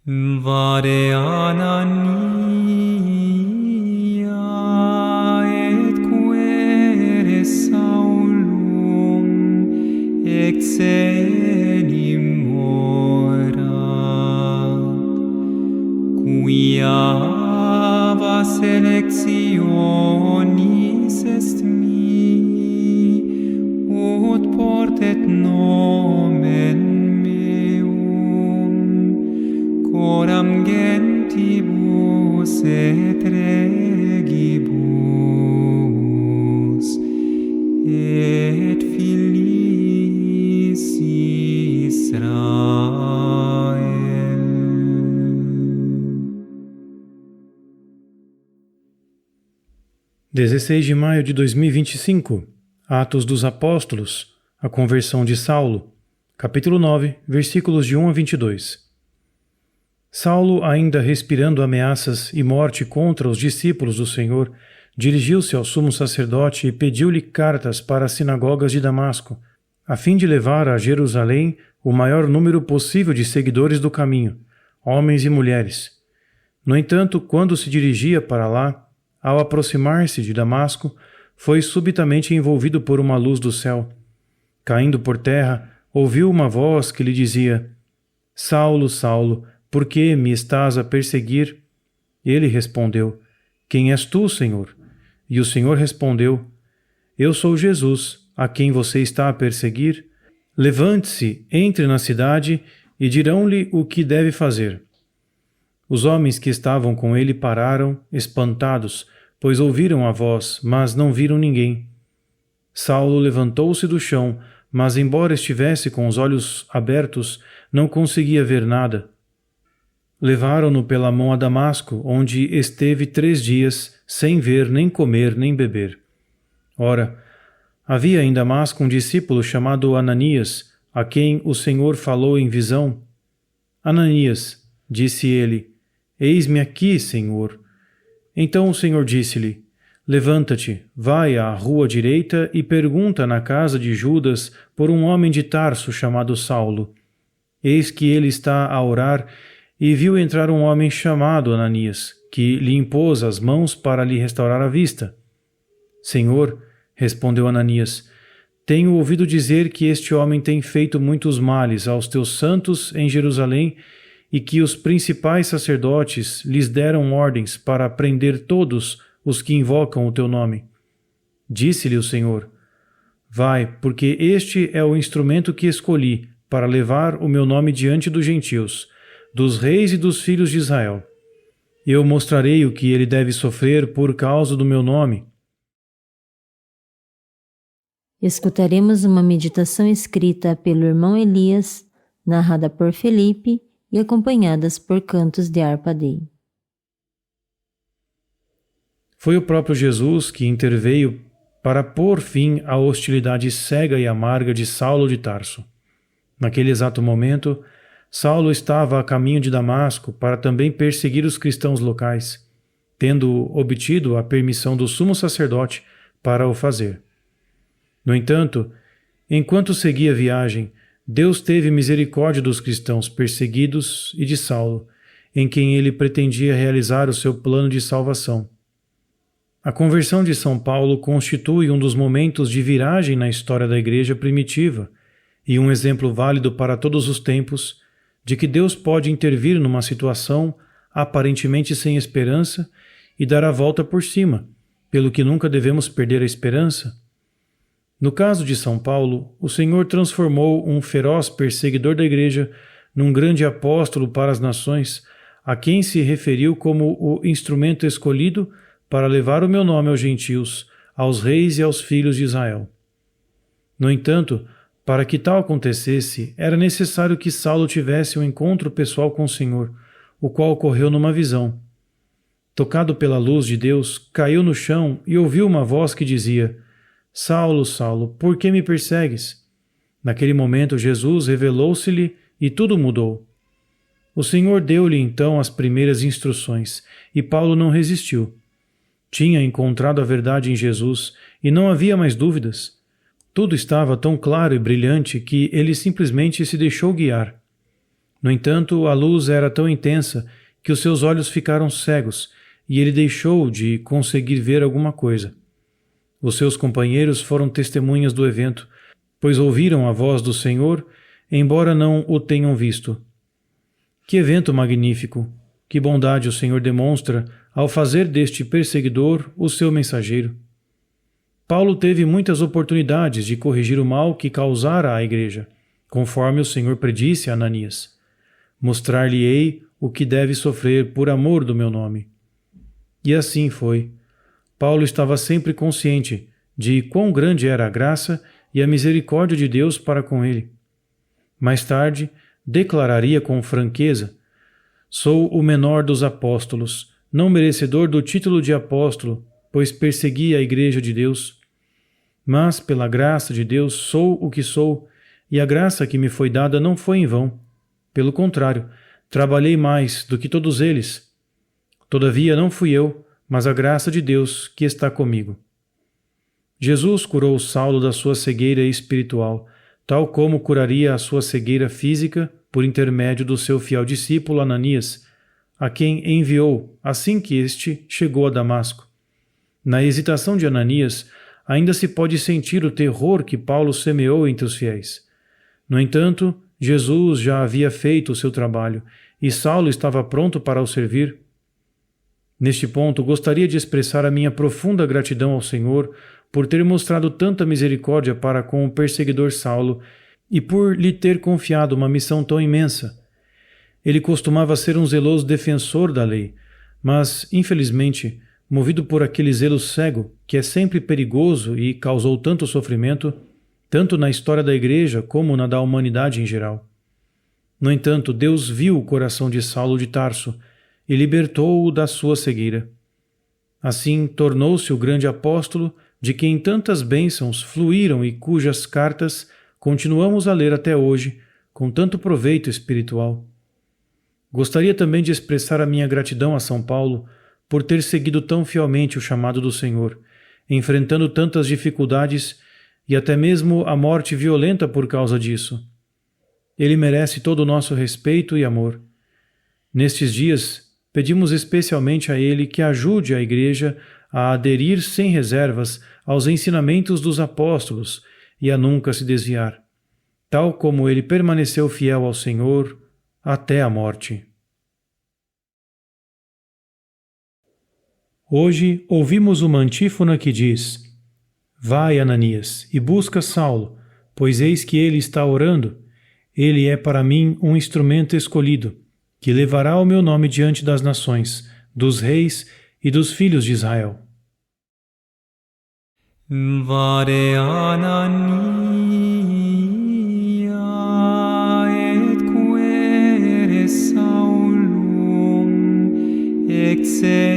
Vare Anania et quere Saulum exenim morat, quia havas electionis est mi, ut portet nomen meum, coram gentibus et regibus, et filiis Israel. (16 de maio de 2025) Atos dos Apóstolos, a conversão de Saulo, capítulo 9, versículos de 1 a 22. Saulo, ainda respirando ameaças e morte contra os discípulos do Senhor, dirigiu-se ao sumo sacerdote e pediu-lhe cartas para as sinagogas de Damasco, a fim de levar a Jerusalém o maior número possível de seguidores do caminho, homens e mulheres. No entanto, quando se dirigia para lá, ao aproximar-se de Damasco, foi subitamente envolvido por uma luz do céu. Caindo por terra, ouviu uma voz que lhe dizia: Saulo, Saulo, por que me estás a perseguir? Ele respondeu: Quem és tu, Senhor? E o Senhor respondeu: Eu sou Jesus, a quem você está a perseguir. Levante-se, entre na cidade e dirão-lhe o que deve fazer. Os homens que estavam com ele pararam, espantados, pois ouviram a voz, mas não viram ninguém. Saulo levantou-se do chão, mas embora estivesse com os olhos abertos, não conseguia ver nada. Levaram-no pela mão a Damasco, onde esteve 3 dias, sem ver, nem comer, nem beber. Ora, havia em Damasco um discípulo chamado Ananias, a quem o Senhor falou em visão. Ananias, disse ele, eis-me aqui, Senhor. Então o Senhor disse-lhe, levanta-te, vai à rua direita e pergunta na casa de Judas por um homem de Tarso chamado Saulo. Eis que ele está a orar e viu entrar um homem chamado Ananias, que lhe impôs as mãos para lhe restaurar a vista. Senhor, respondeu Ananias, tenho ouvido dizer que este homem tem feito muitos males aos teus santos em Jerusalém e que os principais sacerdotes lhes deram ordens para prender todos os que invocam o teu nome. Disse-lhe o Senhor, vai, porque este é o instrumento que escolhi para levar o meu nome diante dos gentios, dos reis e dos filhos de Israel. Eu mostrarei o que ele deve sofrer por causa do meu nome. Escutaremos uma meditação escrita pelo irmão Elias, narrada por Felipe e acompanhadas por cantos de harpa-dei. Foi o próprio Jesus que interveio para pôr fim à hostilidade cega e amarga de Saulo de Tarso. Naquele exato momento, Saulo estava a caminho de Damasco para também perseguir os cristãos locais, tendo obtido a permissão do sumo sacerdote para o fazer. No entanto, enquanto seguia a viagem, Deus teve misericórdia dos cristãos perseguidos e de Saulo, em quem ele pretendia realizar o seu plano de salvação. A conversão de São Paulo constitui um dos momentos de viragem na história da Igreja primitiva e um exemplo válido para todos os tempos de que Deus pode intervir numa situação aparentemente sem esperança e dar a volta por cima, pelo que nunca devemos perder a esperança. No caso de São Paulo, o Senhor transformou um feroz perseguidor da Igreja num grande apóstolo para as nações, a quem se referiu como o instrumento escolhido para levar o meu nome aos gentios, aos reis e aos filhos de Israel. No entanto, para que tal acontecesse, era necessário que Saulo tivesse um encontro pessoal com o Senhor, o qual ocorreu numa visão. Tocado pela luz de Deus, caiu no chão e ouviu uma voz que dizia, Saulo, Saulo, por que me persegues? Naquele momento Jesus revelou-se-lhe e tudo mudou. O Senhor deu-lhe então as primeiras instruções, e Paulo não resistiu. Tinha encontrado a verdade em Jesus e não havia mais dúvidas. Tudo estava tão claro e brilhante que ele simplesmente se deixou guiar. No entanto, a luz era tão intensa que os seus olhos ficaram cegos e ele deixou de conseguir ver alguma coisa. Os seus companheiros foram testemunhas do evento, pois ouviram a voz do Senhor, embora não o tenham visto. Que evento magnífico! Que bondade o Senhor demonstra ao fazer deste perseguidor o seu mensageiro. Paulo teve muitas oportunidades de corrigir o mal que causara à igreja, conforme o Senhor predisse a Ananias. Mostrar-lhe-ei o que deve sofrer por amor do meu nome. E assim foi. Paulo estava sempre consciente de quão grande era a graça e a misericórdia de Deus para com ele. Mais tarde, declararia com franqueza: sou o menor dos apóstolos, não merecedor do título de apóstolo, pois persegui a igreja de Deus. Mas, pela graça de Deus, sou o que sou, e a graça que me foi dada não foi em vão. Pelo contrário, trabalhei mais do que todos eles. Todavia não fui eu, mas a graça de Deus que está comigo. Jesus curou Saulo da sua cegueira espiritual, tal como curaria a sua cegueira física por intermédio do seu fiel discípulo Ananias, a quem enviou assim que este chegou a Damasco. Na hesitação de Ananias, ainda se pode sentir o terror que Paulo semeou entre os fiéis. No entanto, Jesus já havia feito o seu trabalho e Saulo estava pronto para o servir. Neste ponto, gostaria de expressar a minha profunda gratidão ao Senhor por ter mostrado tanta misericórdia para com o perseguidor Saulo e por lhe ter confiado uma missão tão imensa. Ele costumava ser um zeloso defensor da lei, mas, infelizmente, movido por aquele zelo cego, que é sempre perigoso e causou tanto sofrimento, tanto na história da Igreja como na da humanidade em geral. No entanto, Deus viu o coração de Saulo de Tarso e libertou-o da sua cegueira. Assim, tornou-se o grande apóstolo de quem tantas bênçãos fluíram e cujas cartas continuamos a ler até hoje com tanto proveito espiritual. Gostaria também de expressar a minha gratidão a São Paulo por ter seguido tão fielmente o chamado do Senhor, enfrentando tantas dificuldades e até mesmo a morte violenta por causa disso. Ele merece todo o nosso respeito e amor. Nestes dias, pedimos especialmente a ele que ajude a Igreja a aderir sem reservas aos ensinamentos dos apóstolos e a nunca se desviar, tal como ele permaneceu fiel ao Senhor até a morte. Hoje ouvimos uma antífona que diz: Vai, Ananias, e busca Saulo, pois eis que ele está orando. Ele é para mim um instrumento escolhido, que levará o meu nome diante das nações, dos reis e dos filhos de Israel. Vare Anania et quere Saulum, exe